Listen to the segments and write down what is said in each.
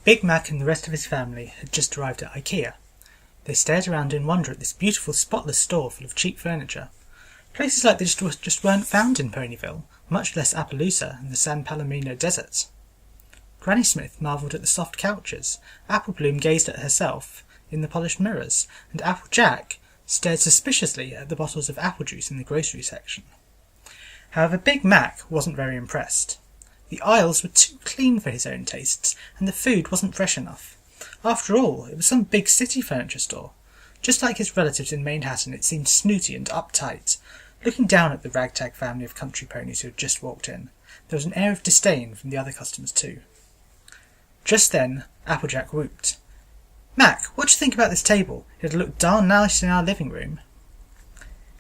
Big Mac and the rest of his family had just arrived at IKEA. They stared around in wonder at this beautiful, spotless store full of cheap furniture. Places like this just weren't found in Ponyville, much less Appaloosa and the San Palomino deserts. Granny Smith marvelled at the soft couches, Apple Bloom gazed at herself in the polished mirrors, and Applejack stared suspiciously at the bottles of apple juice in the grocery section. However, Big Mac wasn't very impressed. The aisles were too clean for his own tastes, and the food wasn't fresh enough. After all, it was some big city furniture store. Just like his relatives in Manhattan, it seemed snooty and uptight. Looking down at the ragtag family of country ponies who had just walked in, there was an air of disdain from the other customers too. Just then, Applejack whooped. "Mac, what do you think about this table? It'll look darn nice in our living room."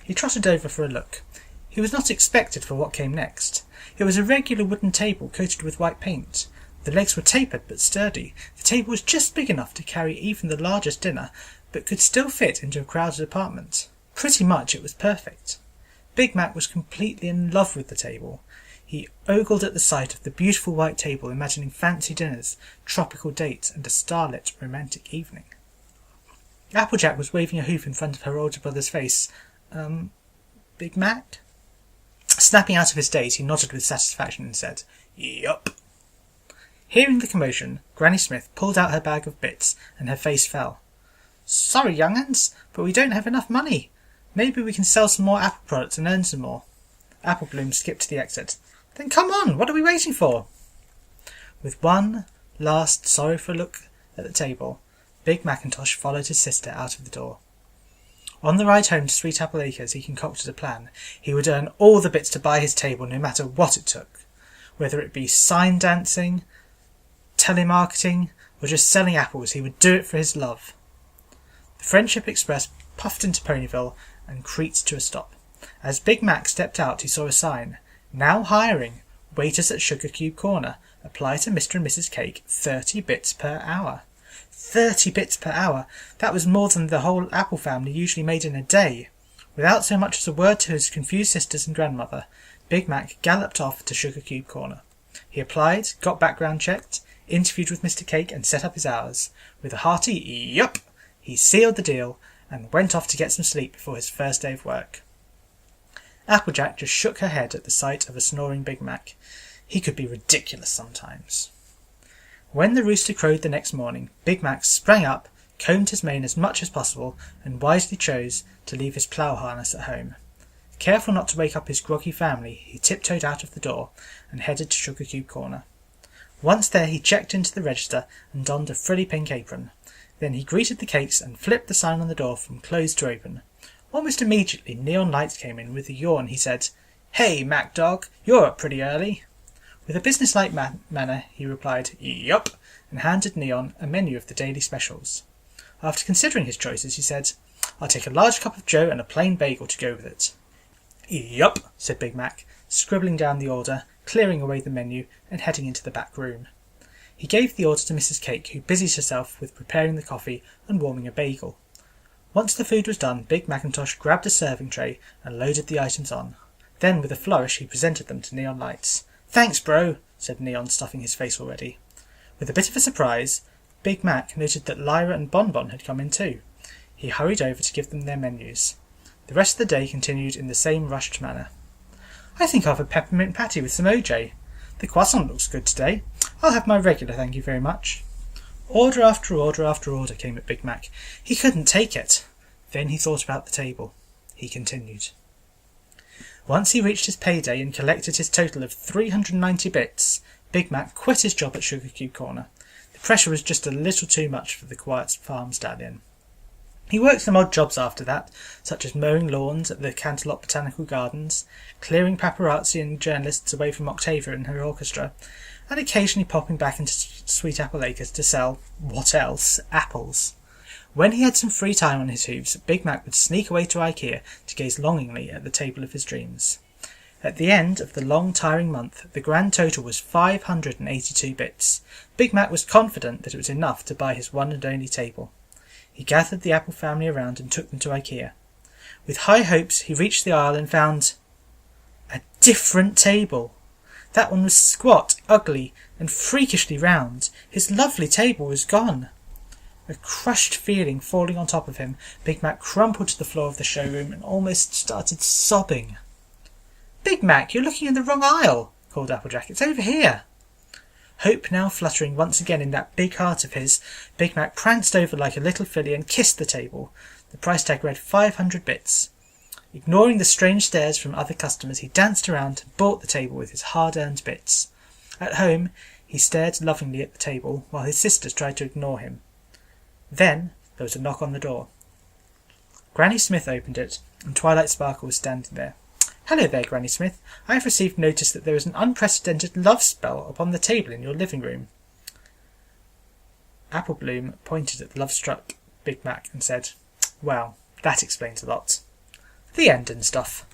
He trotted over for a look. He was not expected for what came next. It was a regular wooden table coated with white paint. The legs were tapered but sturdy. The table was just big enough to carry even the largest dinner, but could still fit into a crowded apartment. Pretty much it was perfect. Big Mac was completely in love with the table. He ogled at the sight of the beautiful white table, imagining fancy dinners, tropical dates, and a starlit romantic evening. Applejack was waving a hoof in front of her older brother's face. Big Mac?" Snapping out of his daze, he nodded with satisfaction and said, "Yup." Hearing the commotion, Granny Smith pulled out her bag of bits, and her face fell. "Sorry, young uns, but we don't have enough money. Maybe we can sell some more apple products and earn some more." Apple Bloom skipped to the exit. "Then come on, what are we waiting for?" With one last sorrowful look at the table, Big Macintosh followed his sister out of the door. On the ride home to Sweet Apple Acres, he concocted a plan. He would earn all the bits to buy his table, no matter what it took. Whether it be sign dancing, telemarketing, or just selling apples, he would do it for his love. The Friendship Express puffed into Ponyville and creaked to a stop. As Big Mac stepped out, he saw a sign. "Now hiring. Waiters at Sugar Cube Corner. Apply to Mr. and Mrs. Cake. 30 bits per hour." 30 bits per hour! That was more than the whole Apple family usually made in a day. Without so much as a word to his confused sisters and grandmother, Big Mac galloped off to Sugar Cube Corner. He applied, got background checked, interviewed with Mr. Cake, and set up his hours. With a hearty "Yup!" he sealed the deal and went off to get some sleep before his first day of work. Applejack just shook her head at the sight of a snoring Big Mac. He could be ridiculous sometimes. When the rooster crowed the next morning, Big Mac sprang up, combed his mane as much as possible, and wisely chose to leave his plough harness at home. Careful not to wake up his groggy family, he tiptoed out of the door and headed to Sugar Cube Corner. Once there, he checked into the register and donned a frilly pink apron. Then he greeted the cakes and flipped the sign on the door from closed to open. Almost immediately, Neon Lights came in. With a yawn, he said, "Hey, Mac Dog, you're up pretty early." With a businesslike manner, he replied, "Yup," and handed Neon a menu of the daily specials. After considering his choices, he said, "I'll take a large cup of joe and a plain bagel to go with it." "Yup," said Big Mac, scribbling down the order, clearing away the menu, and heading into the back room. He gave the order to Mrs. Cake, who busied herself with preparing the coffee and warming a bagel. Once the food was done, Big Macintosh grabbed a serving tray and loaded the items on. Then, with a flourish, he presented them to Neon Lights. "Thanks, bro," said Neon, stuffing his face already. With a bit of a surprise, Big Mac noted that Lyra and Bonbon had come in too. He hurried over to give them their menus. The rest of the day continued in the same rushed manner. "I think I'll have a peppermint patty with some OJ. The croissant looks good today. I'll have my regular, thank you very much." Order after order after order came at Big Mac. He couldn't take it. Then he thought about the table. He continued. Once he reached his payday and collected his total of 390 bits, Big Mac quit his job at Sugar Cube Corner. The pressure was just a little too much for the quiet farm stallion. He worked some odd jobs after that, such as mowing lawns at the Canterlot Botanical Gardens, clearing paparazzi and journalists away from Octavia and her orchestra, and occasionally popping back into Sweet Apple Acres to sell, what else, apples. When he had some free time on his hooves, Big Mac would sneak away to IKEA to gaze longingly at the table of his dreams. At the end of the long, tiring month, the grand total was 582 bits. Big Mac was confident that it was enough to buy his one and only table. He gathered the Apple family around and took them to IKEA. With high hopes, he reached the aisle and found a different table. That one was squat, ugly, and freakishly round. His lovely table was gone. A crushed feeling falling on top of him, Big Mac crumpled to the floor of the showroom and almost started sobbing. "Big Mac, you're looking in the wrong aisle," called Applejack. "It's over here." Hope now fluttering once again in that big heart of his, Big Mac pranced over like a little filly and kissed the table. The price tag read 500 bits. Ignoring the strange stares from other customers, he danced around and bought the table with his hard-earned bits. At home, he stared lovingly at the table while his sisters tried to ignore him. Then there was a knock on the door. Granny Smith opened it, and Twilight Sparkle was standing there. "Hello there, Granny Smith. I have received notice that there is an unprecedented love spell upon the table in your living room." Apple Bloom pointed at the love-struck Big Mac and said, "Well, that explains a lot. The end and stuff."